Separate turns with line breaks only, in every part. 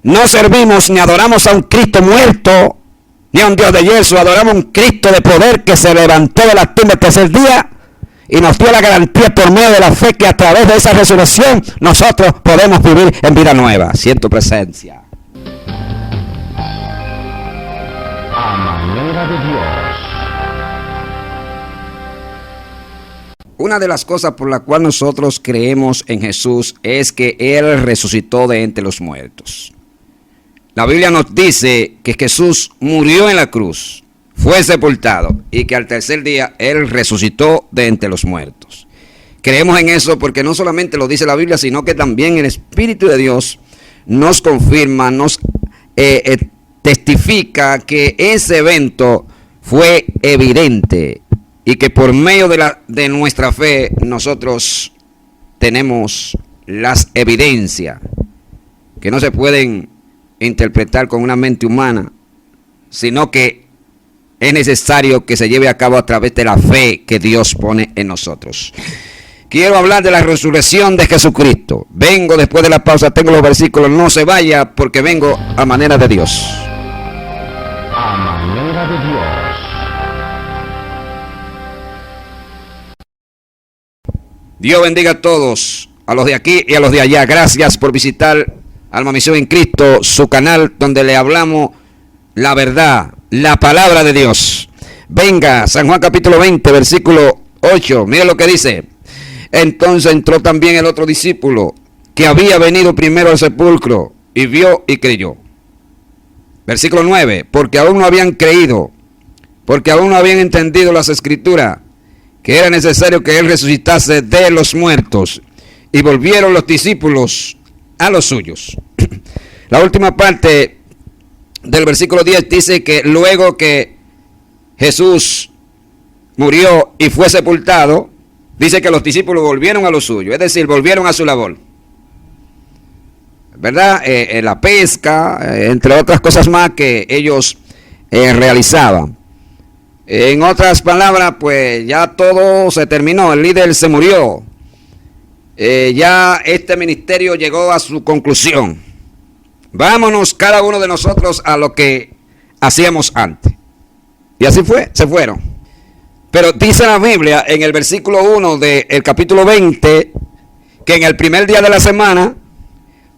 no servimos ni adoramos a un Cristo muerto, ni a un Dios de yeso, adoramos a un Cristo de poder que se levantó de la tumba el tercer día y nos dio la garantía por medio de la fe que a través de esa resurrección nosotros podemos vivir en vida nueva. Siento presencia.
A manera de Dios.
Una de las cosas por la cual nosotros creemos en Jesús es que Él resucitó de entre los muertos. La Biblia nos dice que Jesús murió en la cruz, fue sepultado y que al tercer día Él resucitó de entre los muertos. Creemos en eso porque no solamente lo dice la Biblia, sino que también el Espíritu de Dios nos confirma, nos testifica que ese evento fue evidente y que por medio de nuestra fe nosotros tenemos las evidencias que no se pueden interpretar con una mente humana, sino que es necesario que se lleve a cabo a través de la fe que Dios pone en nosotros. Quiero hablar de la resurrección de Jesucristo. Vengo después de la pausa, tengo los versículos, no se vaya porque vengo a manera de Dios.
A manera de Dios.
Dios bendiga a todos, a los de aquí y a los de allá. Gracias por visitar Alma Misión en Cristo, su canal donde le hablamos la verdad, la palabra de Dios. Venga, San Juan capítulo 20, versículo 8. Mire lo que dice. Entonces entró también el otro discípulo que había venido primero al sepulcro y vio y creyó. Versículo 9. Porque aún no habían creído, porque aún no habían entendido las escrituras, que era necesario que Él resucitase de los muertos. Y volvieron los discípulos a los suyos. La última parte del versículo 10 dice que luego que Jesús murió y fue sepultado, dice que los discípulos volvieron a lo suyo, es decir, volvieron a su labor, ¿verdad? La pesca, entre otras cosas más que ellos realizaban. En otras palabras, pues ya todo se terminó, el líder se murió. Ya este ministerio llegó a su conclusión. Vámonos cada uno de nosotros a lo que hacíamos antes. Y así fue, se fueron. Pero dice la Biblia en el versículo 1 del capítulo 20 que en el primer día de la semana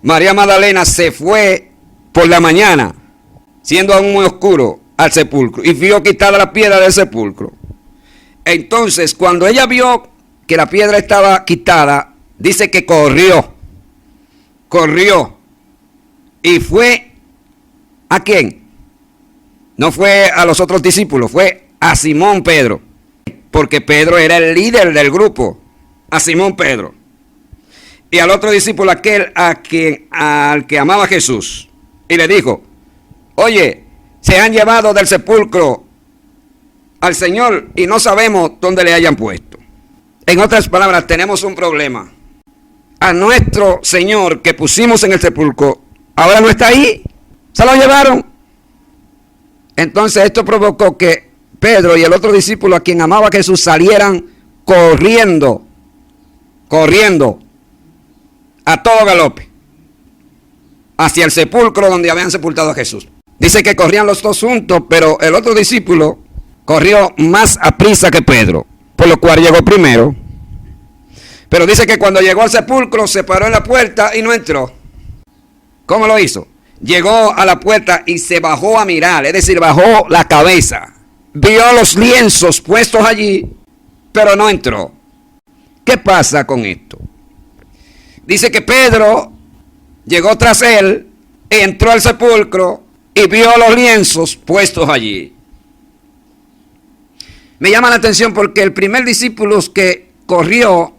María Magdalena se fue por la mañana, siendo aún muy oscuro, al sepulcro y vio quitada la piedra del sepulcro. Entonces, cuando ella vio que la piedra estaba quitada, dice que corrió y fue ¿a quién? No fue a los otros discípulos, fue a Simón Pedro, porque Pedro era el líder del grupo, a Simón Pedro, y al otro discípulo, aquel al que amaba a Jesús, y le dijo: oye, se han llevado del sepulcro al Señor y no sabemos dónde le hayan puesto. En otras palabras, tenemos un problema. A nuestro Señor que pusimos en el sepulcro, ahora no está ahí, se lo llevaron. Entonces esto provocó que Pedro y el otro discípulo a quien amaba a Jesús salieran corriendo a todo galope hacia el sepulcro donde habían sepultado a Jesús. Dice que corrían los dos juntos, pero el otro discípulo corrió más a prisa que Pedro, por lo cual llegó primero. Pero dice que cuando llegó al sepulcro se paró en la puerta y no entró. ¿Cómo lo hizo? Llegó a la puerta y se bajó a mirar, es decir, bajó la cabeza. Vio los lienzos puestos allí, pero no entró. ¿Qué pasa con esto? Dice que Pedro llegó tras él, entró al sepulcro y vio los lienzos puestos allí. Me llama la atención porque el primer discípulo que corrió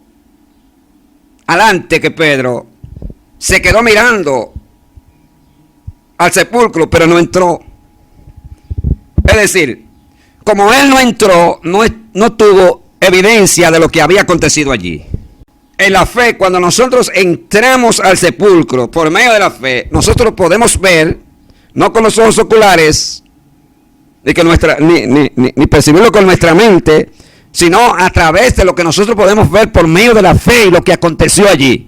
adelante que Pedro se quedó mirando al sepulcro, pero no entró. Es decir, como él no entró, no tuvo evidencia de lo que había acontecido allí. En la fe, cuando nosotros entramos al sepulcro por medio de la fe, nosotros podemos ver, no con los ojos oculares, ni percibirlo con nuestra mente, sino a través de lo que nosotros podemos ver por medio de la fe y lo que aconteció allí.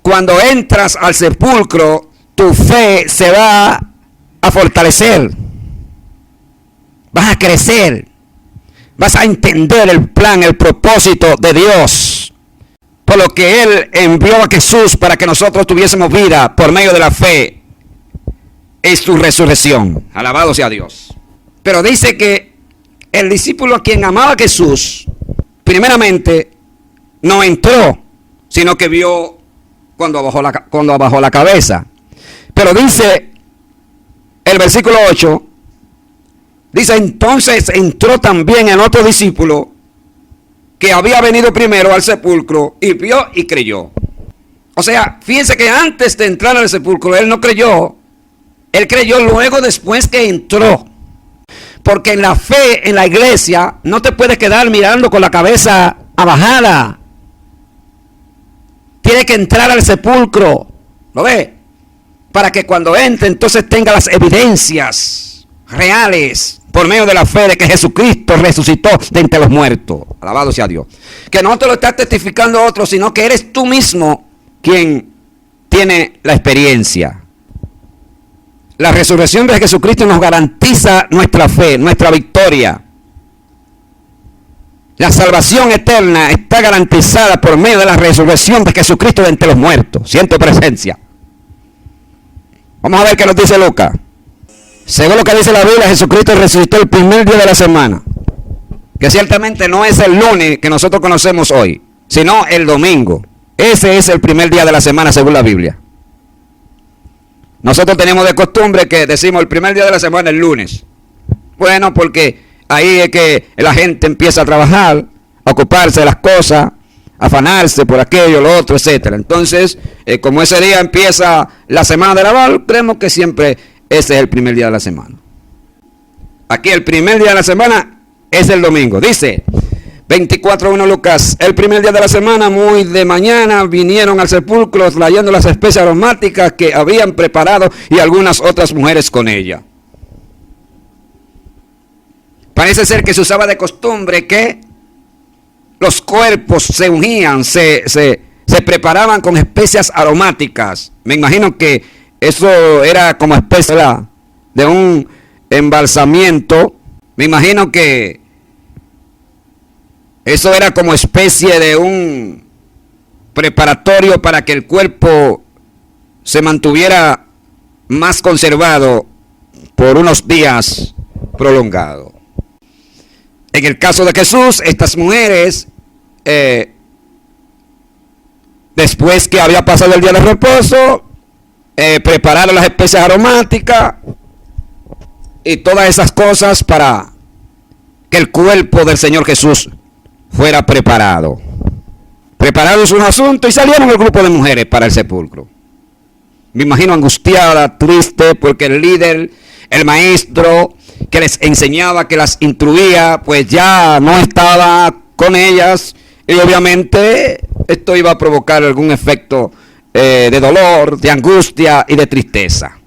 Cuando entras al sepulcro, tu fe se va a fortalecer. Vas a crecer. Vas a entender el plan, el propósito de Dios. Por lo que Él envió a Jesús para que nosotros tuviésemos vida por medio de la fe en su resurrección. Alabado sea Dios. Pero dice que el discípulo a quien amaba a Jesús, primeramente, no entró, sino que vio cuando bajó la cabeza. Pero dice el versículo 8, dice, entonces entró también el otro discípulo que había venido primero al sepulcro y vio y creyó. O sea, fíjense que antes de entrar al sepulcro él no creyó. Él creyó luego después que entró. Porque en la fe, en la iglesia, no te puedes quedar mirando con la cabeza abajada. Tiene que entrar al sepulcro. ¿Lo ve? Para que cuando entre entonces tenga las evidencias reales por medio de la fe de que Jesucristo resucitó de entre los muertos. Alabado sea Dios. Que no te lo está testificando otro, sino que eres tú mismo quien tiene la experiencia. La resurrección de Jesucristo nos garantiza nuestra fe, nuestra victoria. La salvación eterna está garantizada por medio de la resurrección de Jesucristo de entre los muertos. Siento presencia. Vamos a ver qué nos dice Lucas. Según lo que dice la Biblia, Jesucristo resucitó el primer día de la semana. Que ciertamente no es el lunes que nosotros conocemos hoy, sino el domingo. Ese es el primer día de la semana según la Biblia. Nosotros tenemos de costumbre que decimos el primer día de la semana el lunes. Bueno, porque ahí es que la gente empieza a trabajar, a ocuparse de las cosas, a afanarse por aquello, lo otro, etcétera. Entonces, como ese día empieza la semana de labor, creemos que siempre ese es el primer día de la semana. Aquí el primer día de la semana es el domingo. Dice 24:1 Lucas, el primer día de la semana, muy de mañana, vinieron al sepulcro trayendo las especias aromáticas que habían preparado y algunas otras mujeres con ella. Parece ser que se usaba de costumbre que los cuerpos se ungían, se preparaban con especias aromáticas. Me imagino que eso era como especie de un embalsamiento. Me imagino que eso era como especie de un preparatorio para que el cuerpo se mantuviera más conservado por unos días prolongados. En el caso de Jesús, estas mujeres, después que había pasado el día de reposo, prepararon las especias aromáticas y todas esas cosas para que el cuerpo del Señor Jesús fuera preparado. Preparado es un asunto y salieron el grupo de mujeres para el sepulcro. Me imagino angustiada, triste, porque el líder, el maestro que les enseñaba, que las instruía, pues ya no estaba con ellas y obviamente esto iba a provocar algún efecto de dolor, de angustia y de tristeza.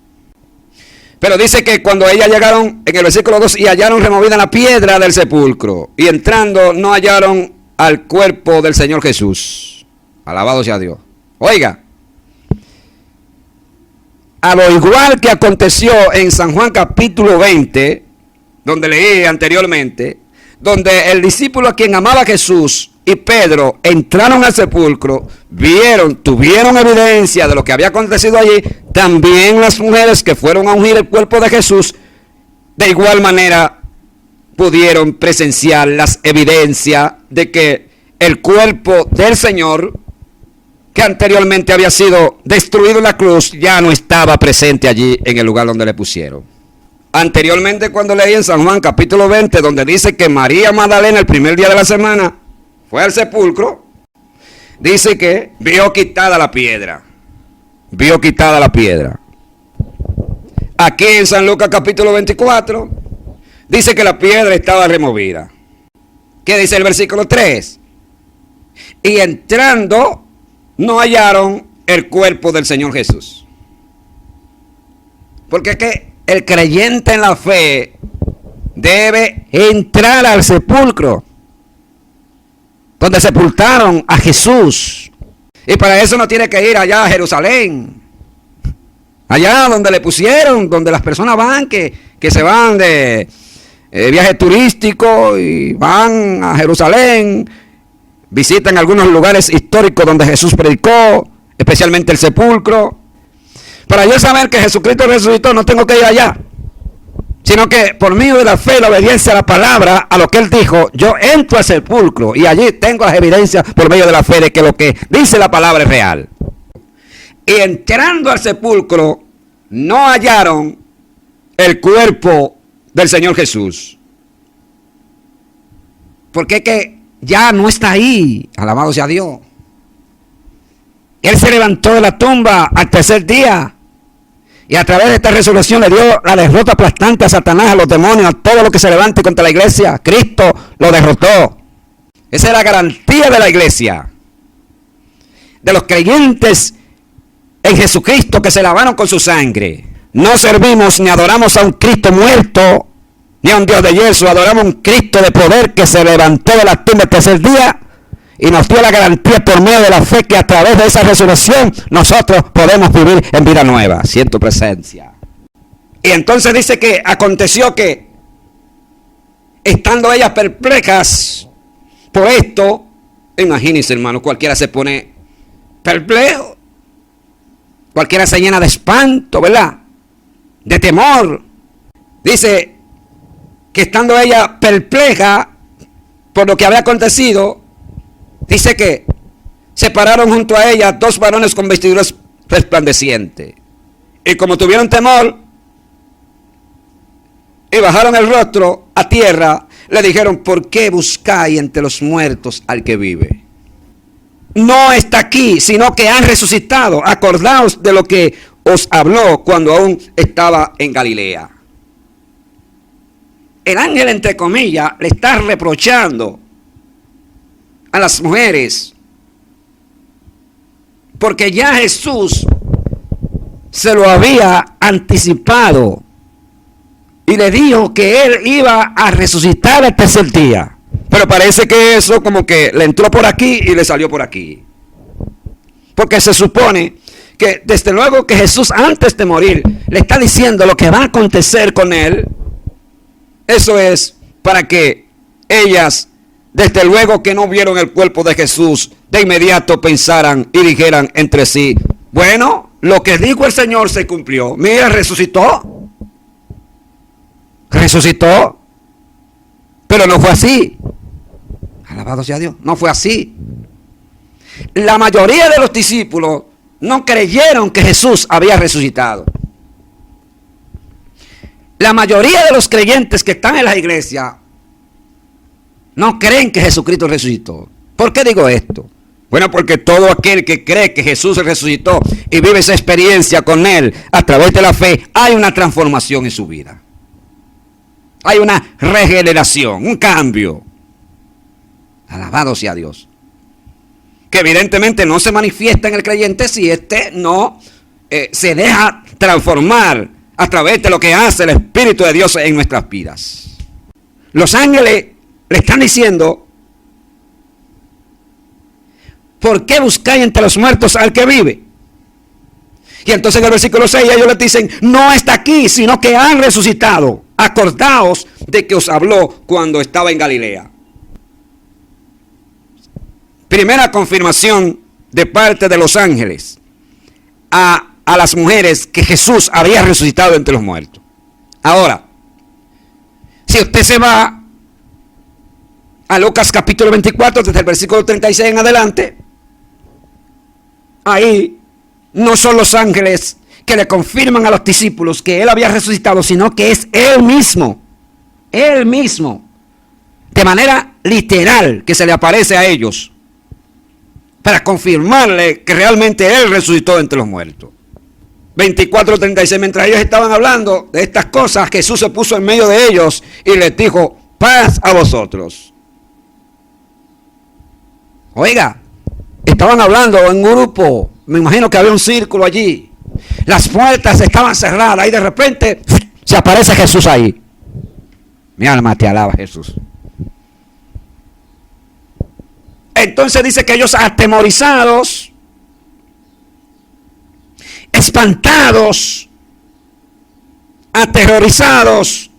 Pero dice que cuando ellas llegaron, en el versículo 2, y hallaron removida la piedra del sepulcro, y entrando no hallaron al cuerpo del Señor Jesús. Alabado sea Dios. Oiga, a lo igual que aconteció en San Juan capítulo 20, donde leí anteriormente, donde el discípulo a quien amaba a Jesús y Pedro entraron al sepulcro, tuvieron evidencia de lo que había acontecido allí. También las mujeres que fueron a ungir el cuerpo de Jesús, de igual manera pudieron presenciar las evidencias de que el cuerpo del Señor, que anteriormente había sido destruido en la cruz, ya no estaba presente allí en el lugar donde le pusieron. Anteriormente, cuando leí en San Juan capítulo 20, donde dice que María Magdalena el primer día de la semana fue al sepulcro, dice que vio quitada la piedra. Vio quitada la piedra. Aquí en San Lucas capítulo 24, dice que la piedra estaba removida. ¿Qué dice el versículo 3? Y entrando, no hallaron el cuerpo del Señor Jesús. Porque es que el creyente en la fe debe entrar al sepulcro donde sepultaron a Jesús. Y para eso no tiene que ir allá a Jerusalén Allá donde le pusieron, donde las personas van, que se van de viaje turístico y van a Jerusalén, visitan algunos lugares históricos donde Jesús predicó, especialmente el sepulcro. Para yo saber que Jesucristo resucitó, no tengo que ir allá, sino que por medio de la fe y la obediencia a la palabra, a lo que Él dijo, yo entro al sepulcro y allí tengo las evidencias por medio de la fe de que lo que dice la palabra es real. Y entrando al sepulcro, no hallaron el cuerpo del Señor Jesús. Porque es que ya no está ahí, alabado sea Dios. Él se levantó de la tumba al tercer día. Y a través de esta resurrección le dio la derrota aplastante a Satanás, a los demonios, a todo lo que se levante contra la iglesia. Cristo lo derrotó. Esa es la garantía de la iglesia. De los creyentes en Jesucristo que se lavaron con su sangre. No servimos ni adoramos a un Cristo muerto, ni a un Dios de yeso. Adoramos a un Cristo de poder que se levantó de la tumba el tercer día y nos dio la garantía por medio de la fe que a través de esa resurrección nosotros podemos vivir en vida nueva. Siento presencia. Y entonces dice que aconteció que, estando ellas perplejas por esto, imagínense, hermano, cualquiera se pone perplejo. Cualquiera se llena de espanto, ¿verdad? De temor. Dice que estando ella perpleja por lo que había acontecido, dice que se pararon junto a ella dos varones con vestiduras resplandecientes. Y como tuvieron temor y bajaron el rostro a tierra, le dijeron: ¿por qué buscáis entre los muertos al que vive? No está aquí, sino que han resucitado. Acordaos de lo que os habló cuando aún estaba en Galilea. El ángel, entre comillas, le está reprochando a las mujeres, porque ya Jesús se lo había anticipado y le dijo que él iba a resucitar el tercer día. Pero parece que eso como que le entró por aquí y le salió por aquí. Porque se supone que desde luego que Jesús, antes de morir, le está diciendo lo que va a acontecer con él. Eso es para que ellas, desde luego que no vieron el cuerpo de Jesús, de inmediato pensaran y dijeran entre sí: bueno, lo que dijo el Señor se cumplió. Mira, resucitó. Resucitó. Pero no fue así. Alabado sea Dios. No fue así. La mayoría de los discípulos no creyeron que Jesús había resucitado. La mayoría de los creyentes que están en la iglesia no creen que Jesucristo resucitó. ¿Por qué digo esto? Bueno, porque todo aquel que cree que Jesús resucitó y vive esa experiencia con Él a través de la fe, hay una transformación en su vida. Hay una regeneración, un cambio. Alabado sea Dios. Que evidentemente no se manifiesta en el creyente si éste no se deja transformar a través de lo que hace el Espíritu de Dios en nuestras vidas. Los ángeles le están diciendo: ¿por qué buscáis entre los muertos al que vive? Y entonces en el versículo 6 ellos les dicen: no está aquí, sino que han resucitado. Acordaos de que os habló cuando estaba en Galilea. Primera confirmación de parte de los ángeles a las mujeres que Jesús había resucitado entre los muertos. Ahora, si usted se va a Lucas capítulo 24, desde el versículo 36 en adelante, ahí no son los ángeles que le confirman a los discípulos que Él había resucitado, sino que es Él mismo, de manera literal, que se le aparece a ellos, para confirmarle que realmente Él resucitó entre los muertos. 24:36, mientras ellos estaban hablando de estas cosas, Jesús se puso en medio de ellos y les dijo: paz a vosotros. Oiga, estaban hablando en un grupo, me imagino que había un círculo allí, las puertas estaban cerradas y de repente se aparece Jesús ahí. Mi alma te alaba, Jesús. Entonces dice que ellos, atemorizados espantados, aterrorizados,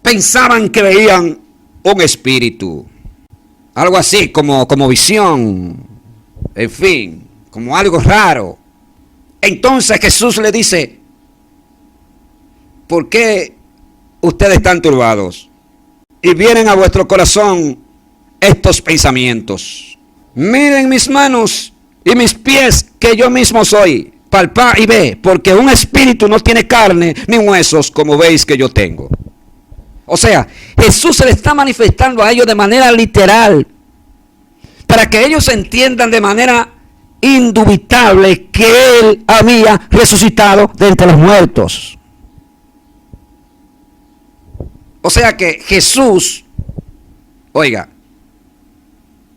pensaban que veían un espíritu. Algo así como visión, en fin, como algo raro. Entonces Jesús le dice, ¿por qué ustedes están turbados? Y vienen a vuestro corazón estos pensamientos. Miren mis manos y mis pies, que yo mismo soy. Palpá y ve, porque un espíritu no tiene carne ni huesos, como veis que yo tengo. O sea, Jesús se le está manifestando a ellos de manera literal, para que ellos entiendan de manera indubitable que Él había resucitado de entre los muertos. O sea que Jesús, oiga,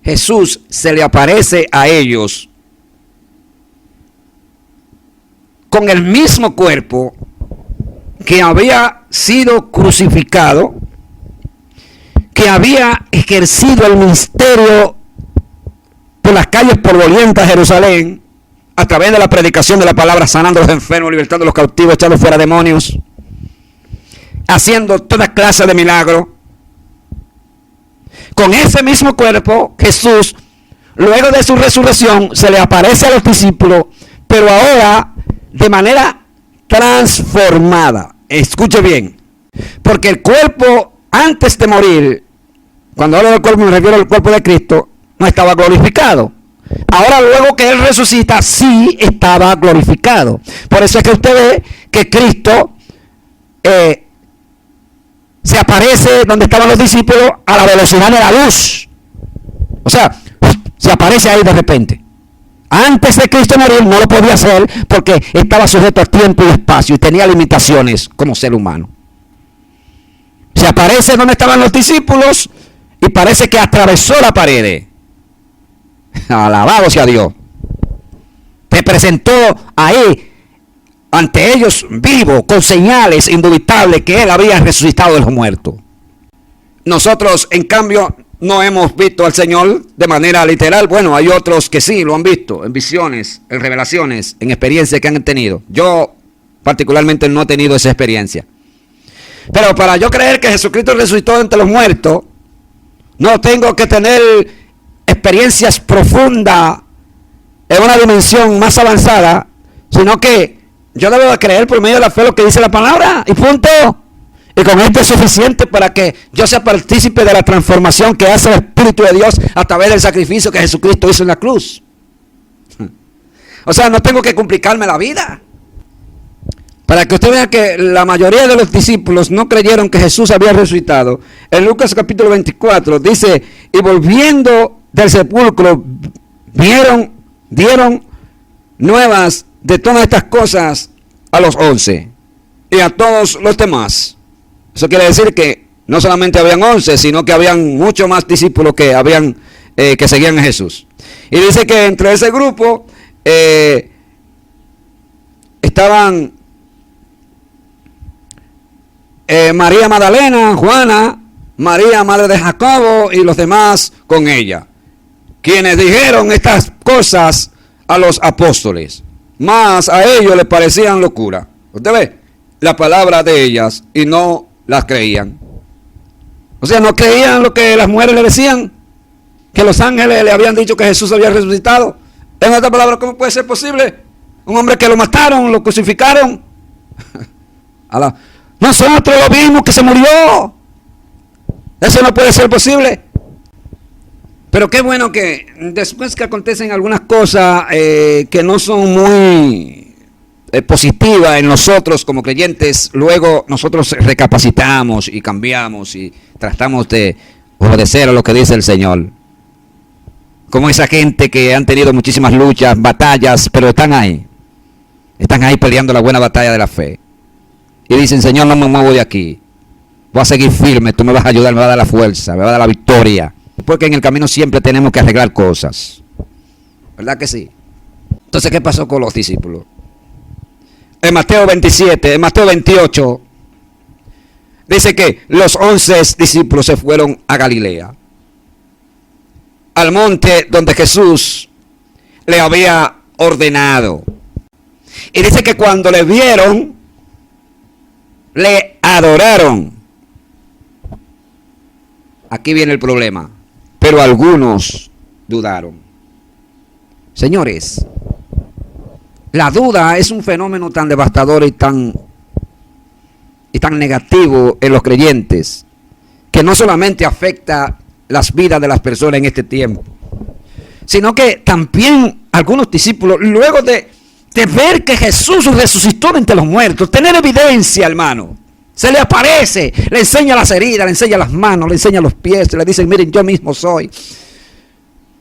Jesús se le aparece a ellos con el mismo cuerpo que había sido crucificado, que había ejercido el ministerio por las calles polvorientas de Jerusalén, a través de la predicación de la palabra, sanando a los enfermos, libertando a los cautivos, echando fuera demonios, haciendo toda clase de milagros. Con ese mismo cuerpo, Jesús, luego de su resurrección, se le aparece a los discípulos, pero ahora de manera transformada. Escuche bien, porque el cuerpo antes de morir, cuando hablo del cuerpo me refiero al cuerpo de Cristo, no estaba glorificado. Ahora luego que Él resucita, sí estaba glorificado. Por eso es que usted ve que Cristo se aparece donde estaban los discípulos a la velocidad de la luz. O sea, se aparece ahí de repente. Antes de Cristo morir no lo podía hacer porque estaba sujeto a tiempo y espacio y tenía limitaciones como ser humano. Se aparece donde estaban los discípulos y parece que atravesó la pared. Alabado sea Dios. Se presentó ahí ante ellos vivo, con señales indubitables que Él había resucitado de los muertos. Nosotros, en cambio, no hemos visto al Señor de manera literal. Bueno, hay otros que sí lo han visto en visiones, en revelaciones, en experiencias que han tenido. Yo particularmente no he tenido esa experiencia. Pero para yo creer que Jesucristo resucitó entre los muertos, no tengo que tener experiencias profundas en una dimensión más avanzada, sino que yo debo de creer por medio de la fe lo que dice la palabra y punto. Y con esto es suficiente para que yo sea partícipe de la transformación que hace el Espíritu de Dios a través del sacrificio que Jesucristo hizo en la cruz. O sea, no tengo que complicarme la vida. Para que usted vea que la mayoría de los discípulos no creyeron que Jesús había resucitado. En Lucas capítulo 24 dice, y volviendo del sepulcro, dieron nuevas de todas estas cosas a los 11 y a todos los demás. Eso quiere decir que no solamente habían 11, sino que habían muchos más discípulos que que seguían a Jesús. Y dice que entre ese grupo estaban María Magdalena, Juana, María, madre de Jacobo, y los demás con ella, quienes dijeron estas cosas a los apóstoles, mas a ellos les parecían locura. Usted ve la palabra de ellas y no las creían. O sea, no creían lo que las mujeres le decían, que los ángeles le habían dicho que Jesús había resucitado. En otras palabras, ¿cómo puede ser posible? Un hombre que lo mataron, lo crucificaron. Nosotros lo vimos que se murió. Eso no puede ser posible. Pero qué bueno que después que acontecen algunas cosas que no son muy positivas en nosotros como creyentes, luego nosotros recapacitamos y cambiamos y tratamos de obedecer a lo que dice el Señor. Como esa gente que han tenido muchísimas luchas, batallas, pero están ahí peleando la buena batalla de la fe. Y dicen, Señor, no me muevo de aquí. Voy a seguir firme, tú me vas a ayudar, me vas a dar la fuerza, me vas a dar la victoria. Porque en el camino siempre tenemos que arreglar cosas. ¿Verdad que sí? Entonces, ¿qué pasó con los discípulos? En Mateo 27, en Mateo 28, dice que los 11 discípulos se fueron a Galilea, al monte donde Jesús le había ordenado. Y dice que cuando le vieron, le adoraron. Aquí viene el problema. Pero algunos dudaron. Señores, la duda es un fenómeno tan devastador y tan negativo en los creyentes, que no solamente afecta las vidas de las personas en este tiempo, sino que también algunos discípulos, luego de ver que Jesús resucitó de entre los muertos, tener evidencia, hermano, se le aparece, le enseña las heridas, le enseña las manos, le enseña los pies, le dicen, miren, yo mismo soy,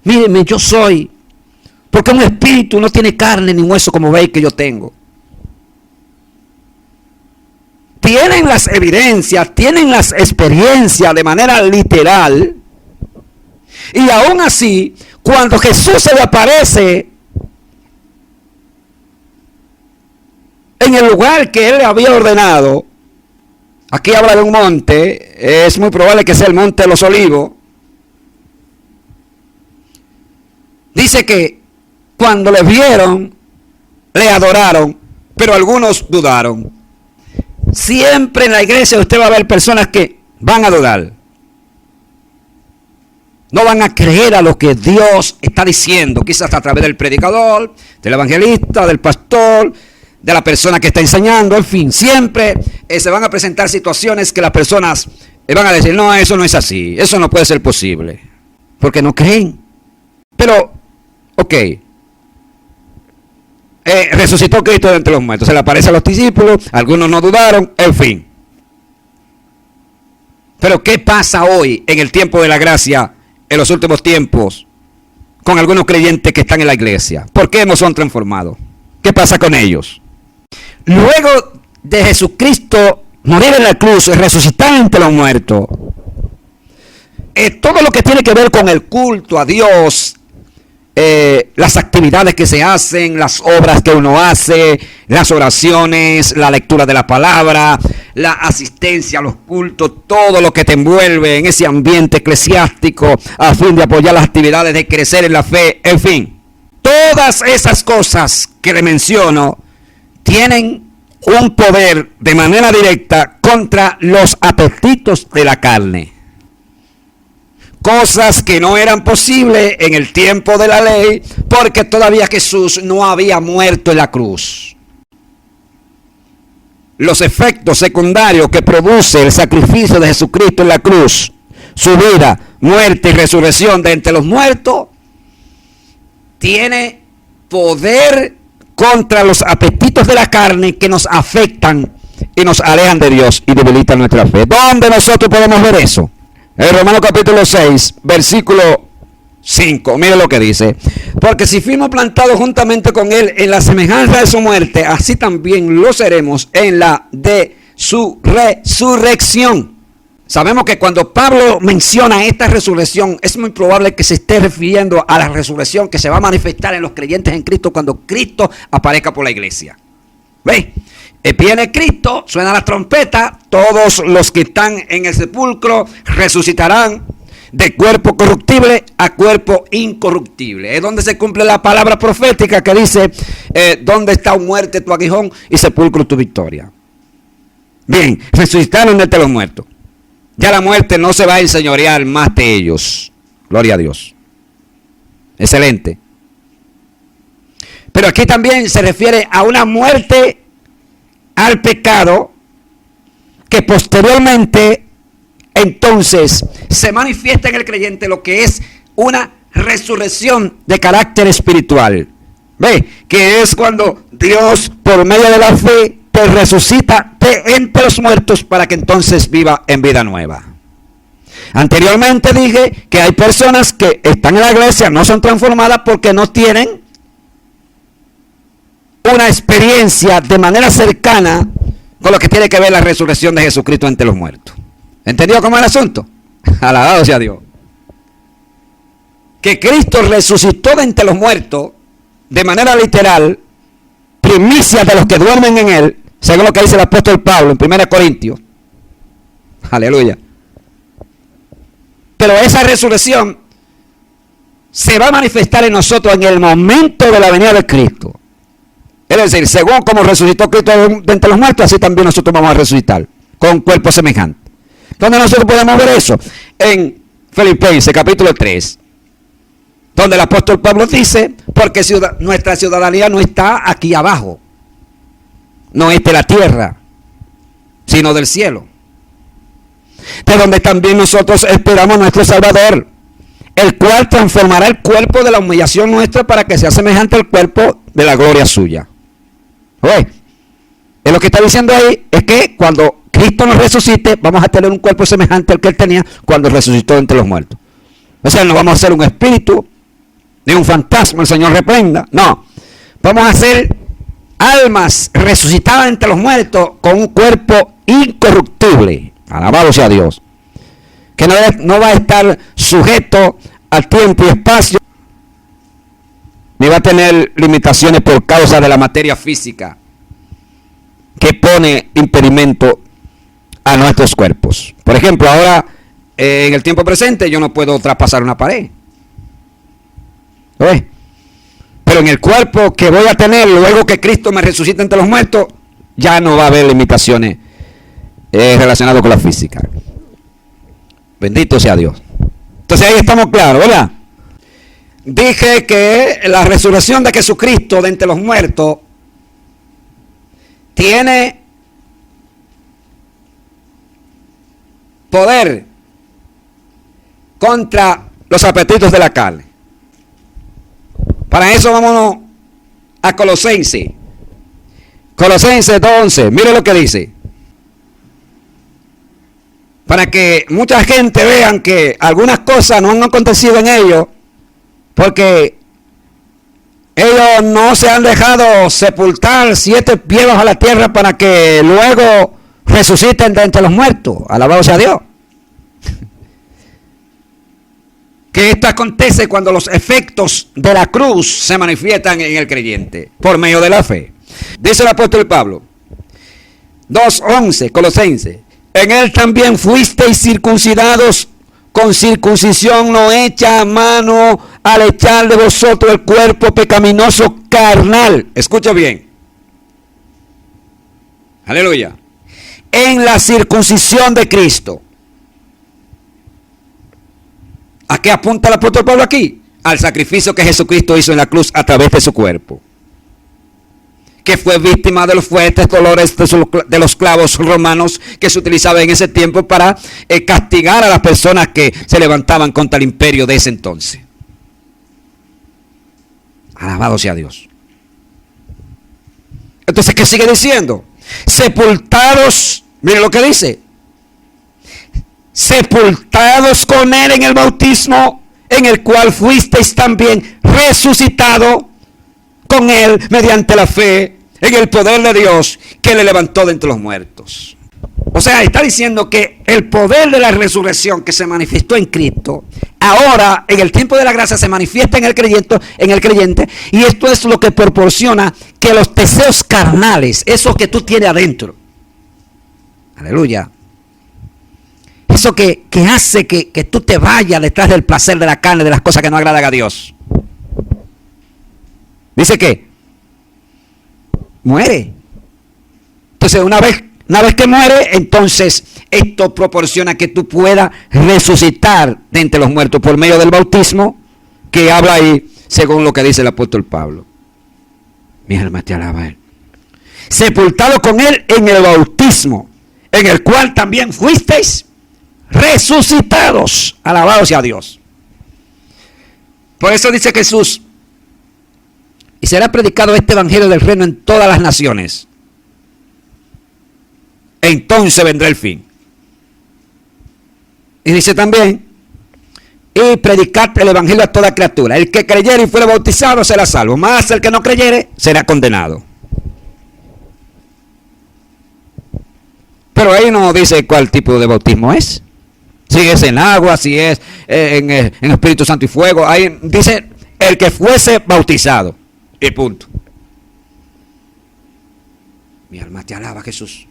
mírenme, yo soy, porque un espíritu no tiene carne ni hueso como veis que yo tengo. Tienen las evidencias, tienen las experiencias de manera literal, y aún así, cuando Jesús se le aparece en el lugar que él le había ordenado, aquí habla de un monte, es muy probable que sea el monte de los Olivos, dice que cuando le vieron, le adoraron, pero algunos dudaron. Siempre en la iglesia usted va a ver personas que van a dudar. No van a creer a lo que Dios está diciendo, quizás a través del predicador, del evangelista, del pastor, de la persona que está enseñando, en fin, siempre se van a presentar situaciones que las personas van a decir, no, eso no es así, eso no puede ser posible, porque no creen. Pero, ok, resucitó Cristo de entre los muertos, se le aparece a los discípulos, algunos no dudaron, en fin. Pero ¿qué pasa hoy en el tiempo de la gracia, en los últimos tiempos, con algunos creyentes que están en la iglesia? ¿Por qué no son transformados? ¿Qué pasa con ellos? Luego de Jesucristo morir en la cruz, resucitar entre los muertos, todo lo que tiene que ver con el culto a Dios, las actividades que se hacen, las obras que uno hace, las oraciones, la lectura de la palabra, la asistencia a los cultos, todo lo que te envuelve en ese ambiente eclesiástico a fin de apoyar las actividades de crecer en la fe, en fin, todas esas cosas que le menciono tienen un poder de manera directa contra los apetitos de la carne. Cosas que no eran posibles en el tiempo de la ley, porque todavía Jesús no había muerto en la cruz. Los efectos secundarios que produce el sacrificio de Jesucristo en la cruz, su vida, muerte y resurrección de entre los muertos, tiene poder contra los apetitos de la carne que nos afectan y nos alejan de Dios y debilitan nuestra fe. ¿Dónde nosotros podemos ver eso? En Romanos capítulo 6, versículo 5, mire lo que dice. Porque si fuimos plantados juntamente con Él en la semejanza de su muerte, así también lo seremos en la de su resurrección. Sabemos que cuando Pablo menciona esta resurrección, es muy probable que se esté refiriendo a la resurrección que se va a manifestar en los creyentes en Cristo cuando Cristo aparezca por la iglesia. ¿Ve? Viene Cristo, suena la trompeta, todos los que están en el sepulcro resucitarán de cuerpo corruptible a cuerpo incorruptible. Es donde se cumple la palabra profética que dice, ¿dónde está muerte tu aguijón y sepulcro tu victoria? Bien, resucitaron de entre los muertos. Ya la muerte no se va a enseñorear más de ellos. Gloria a Dios. Excelente. Pero aquí también se refiere a una muerte al pecado que posteriormente entonces se manifiesta en el creyente lo que es una resurrección de carácter espiritual. ¿Ve? Que es cuando Dios por medio de la fe te resucita de entre los muertos para que entonces viva en vida nueva. Anteriormente dije que hay personas que están en la iglesia, no son transformadas porque no tienen una experiencia de manera cercana con lo que tiene que ver la resurrección de Jesucristo entre los muertos. ¿Entendió cómo es el asunto? Alabado sea Dios. Que Cristo resucitó de entre los muertos de manera literal, primicia de los que duermen en Él, según lo que dice el apóstol Pablo en 1 Corintios. Aleluya. Pero esa resurrección se va a manifestar en nosotros en el momento de la venida de Cristo. Es decir, según como resucitó Cristo de entre los muertos, así también nosotros vamos a resucitar, con cuerpo semejante. ¿Dónde nosotros podemos ver eso? En Filipenses capítulo 3, donde el apóstol Pablo dice, porque nuestra ciudadanía no está aquí abajo, no es de la tierra, sino del cielo, de donde también nosotros esperamos a nuestro Salvador, el cual transformará el cuerpo de la humillación nuestra para que sea semejante al cuerpo de la gloria suya. Oye, es lo que está diciendo ahí, es que cuando Cristo nos resucite, vamos a tener un cuerpo semejante al que Él tenía cuando resucitó entre los muertos. O sea, no vamos a ser un espíritu, ni un fantasma, el Señor reprenda. No, vamos a ser almas resucitadas entre los muertos con un cuerpo incorruptible. Alabado sea Dios. Que no va a estar sujeto al tiempo y espacio, ni va a tener limitaciones por causa de la materia física que pone impedimento a nuestros cuerpos. Por ejemplo, ahora en el tiempo presente yo no puedo traspasar una pared. ¿Ves? Pero en el cuerpo que voy a tener luego que Cristo me resucite entre los muertos, ya no va a haber limitaciones relacionadas con la física. Bendito sea Dios. Entonces ahí estamos claros, ¿verdad? Dije que la resurrección de Jesucristo de entre los muertos tiene poder contra los apetitos de la carne. Para eso vámonos a Colosenses. Colosenses 2:11. Mire lo que dice. Para que mucha gente vean que algunas cosas no han acontecido en ellos, porque ellos no se han dejado sepultar 7 pies bajo la tierra para que luego resuciten de entre los muertos. Alabado sea Dios. Que esto acontece cuando los efectos de la cruz se manifiestan en el creyente por medio de la fe. Dice el apóstol Pablo, 2:11, Colosenses. En él también fuisteis circuncidados con circuncisión no hecha a mano al echar de vosotros el cuerpo pecaminoso carnal. Escucha bien. Aleluya. En la circuncisión de Cristo. ¿A qué apunta el apóstol Pablo aquí? Al sacrificio que Jesucristo hizo en la cruz a través de su cuerpo, que fue víctima de los fuertes dolores de los clavos romanos que se utilizaban en ese tiempo para castigar a las personas que se levantaban contra el imperio de ese entonces. Alabado sea Dios. Entonces, ¿qué sigue diciendo? Sepultados, miren lo que dice. Sepultados con él en el bautismo, en el cual fuisteis también resucitado con él mediante la fe en el poder de Dios que le levantó de entre los muertos. O sea, está diciendo que el poder de la resurrección que se manifestó en Cristo, ahora en el tiempo de la gracia se manifiesta en el creyente, y esto es lo que proporciona que los deseos carnales, eso que tú tienes adentro, aleluya, eso que hace que tú te vayas detrás del placer de la carne, de las cosas que no agradan a Dios. Dice que muere. Entonces una vez que muere, entonces esto proporciona que tú puedas resucitar de entre los muertos por medio del bautismo, que habla ahí según lo que dice el apóstol Pablo. Mi alma te alaba a él. Sepultado con él en el bautismo, en el cual también fuisteis resucitados. Alabado sea Dios. Por eso dice Jesús: y será predicado este evangelio del reino en todas las naciones. Entonces vendrá el fin. Y dice también: y predicad el evangelio a toda criatura. El que creyere y fuere bautizado será salvo, mas el que no creyere será condenado. Pero ahí no dice cuál tipo de bautismo es. Si es en agua, si es en Espíritu Santo y fuego. Ahí dice el que fuese bautizado. Y punto. Mi alma te alaba, Jesús.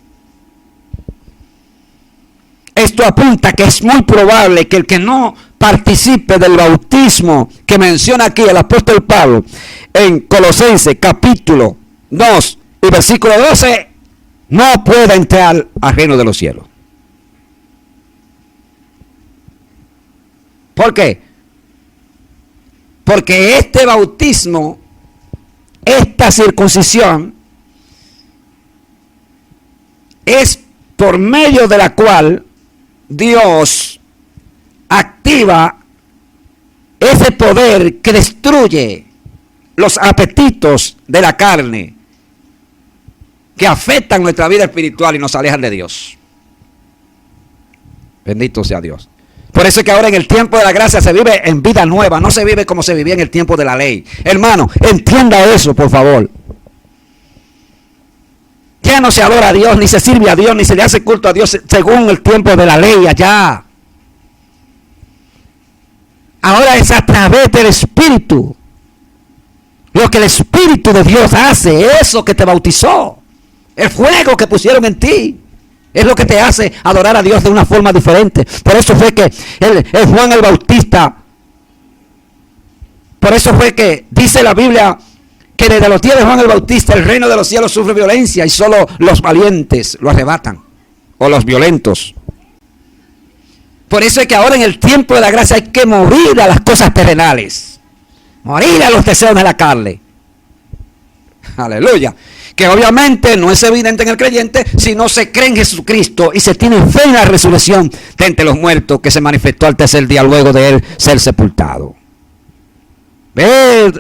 Esto apunta que es muy probable que el que no participe del bautismo que menciona aquí el apóstol Pablo en Colosenses capítulo 2 y versículo 12, no puede entrar al reino de los cielos. ¿Por qué? Porque este bautismo, esta circuncisión, es por medio de la cual Dios activa ese poder que destruye los apetitos de la carne, que afectan nuestra vida espiritual y nos alejan de Dios. Bendito sea Dios. Por eso es que ahora en el tiempo de la gracia se vive en vida nueva, no se vive como se vivía en el tiempo de la ley. Hermano, entienda eso, por favor. Ya no se adora a Dios, ni se sirve a Dios, ni se le hace culto a Dios según el tiempo de la ley allá. Ahora es a través del Espíritu. Lo que el Espíritu de Dios hace, eso que te bautizó, el fuego que pusieron en ti, es lo que te hace adorar a Dios de una forma diferente. Por eso fue que el Juan el Bautista, por eso fue que dice la Biblia que desde los días de Juan el Bautista el reino de los cielos sufre violencia y solo los valientes lo arrebatan, o los violentos. Por eso es que ahora en el tiempo de la gracia hay que morir a las cosas terrenales, morir a los deseos de la carne. Aleluya. Que obviamente no es evidente en el creyente si no se cree en Jesucristo y se tiene fe en la resurrección de entre los muertos que se manifestó al tercer día luego de él ser sepultado. ¿Ve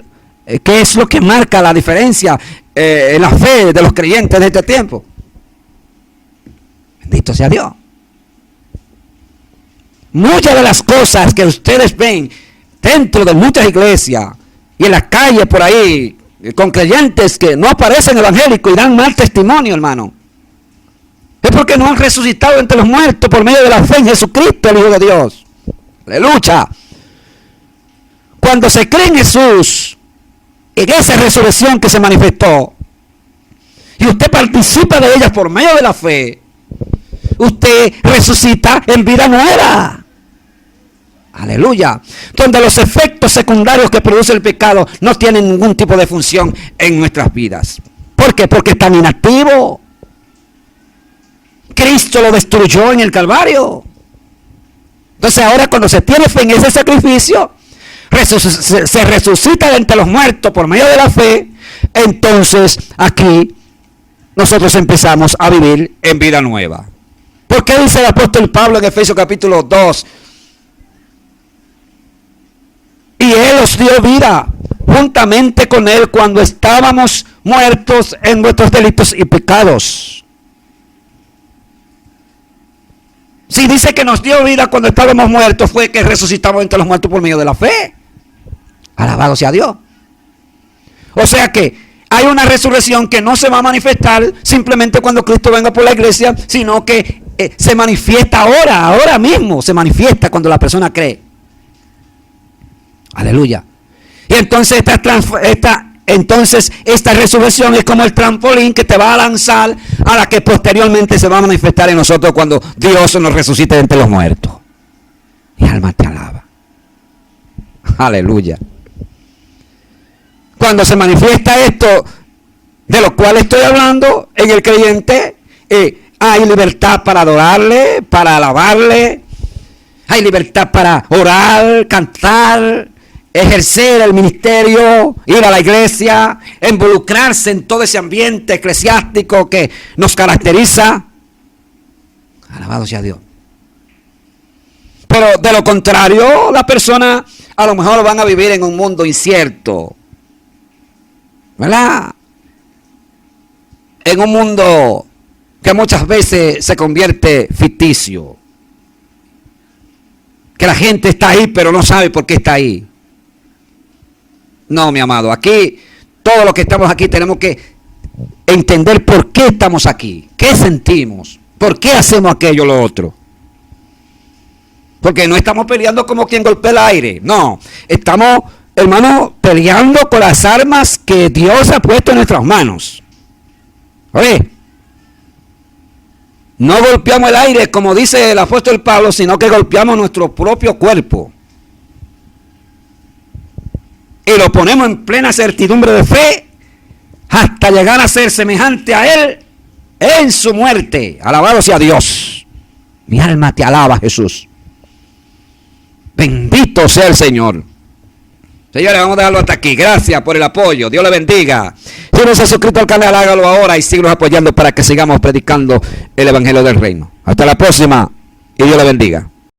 qué es lo que marca la diferencia en la fe de los creyentes de este tiempo? Bendito sea Dios. Muchas de las cosas que ustedes ven dentro de muchas iglesias y en las calles por ahí, con creyentes que no aparecen evangélicos y dan mal testimonio, hermano, es porque no han resucitado entre los muertos por medio de la fe en Jesucristo, el Hijo de Dios. Aleluya. Cuando se cree en Jesús, en esa resurrección que se manifestó, y usted participa de ella por medio de la fe, usted resucita en vida nueva. Aleluya. Donde los efectos secundarios que produce el pecado no tienen ningún tipo de función en nuestras vidas. ¿Por qué? Porque están inactivos. Cristo lo destruyó en el Calvario. Entonces ahora cuando se tiene fe en ese sacrificio, se resucita de entre los muertos por medio de la fe. Entonces aquí nosotros empezamos a vivir en vida nueva. ¿Por qué dice el apóstol Pablo en Efesios capítulo 2? Y Él os dio vida juntamente con Él cuando estábamos muertos en nuestros delitos y pecados. Si dice que nos dio vida cuando estábamos muertos, fue que resucitamos entre los muertos por medio de la fe. Alabado sea Dios. O sea que hay una resurrección que no se va a manifestar simplemente cuando Cristo venga por la iglesia, sino que se manifiesta ahora mismo, se manifiesta cuando la persona cree. Aleluya. Y entonces esta resurrección es como el trampolín que te va a lanzar a la que posteriormente se va a manifestar en nosotros cuando Dios nos resucite de entre los muertos. Mi alma te alaba. Aleluya. Cuando se manifiesta esto de lo cual estoy hablando en el creyente, hay libertad para adorarle, para alabarle, hay libertad para orar, cantar, ejercer el ministerio, ir a la iglesia, involucrarse en todo ese ambiente eclesiástico que nos caracteriza. Alabado sea Dios. Pero de lo contrario, las personas a lo mejor van a vivir en un mundo incierto, ¿verdad? En un mundo que muchas veces se convierte ficticio. Que la gente está ahí pero no sabe por qué está ahí. No, mi amado, aquí, todos los que estamos aquí tenemos que entender por qué estamos aquí, qué sentimos, por qué hacemos aquello o lo otro. Porque no estamos peleando como quien golpea el aire, no, estamos, hermano, peleando con las armas que Dios ha puesto en nuestras manos. Oye, no golpeamos el aire como dice el apóstol Pablo, sino que golpeamos nuestro propio cuerpo. Y lo ponemos en plena certidumbre de fe hasta llegar a ser semejante a Él en su muerte. Alabado sea Dios. Mi alma te alaba, Jesús. Bendito sea el Señor. Señores, vamos a dejarlo hasta aquí. Gracias por el apoyo. Dios le bendiga. Si no se ha suscrito al canal, hágalo ahora y síguenos apoyando para que sigamos predicando el Evangelio del Reino. Hasta la próxima y Dios le bendiga.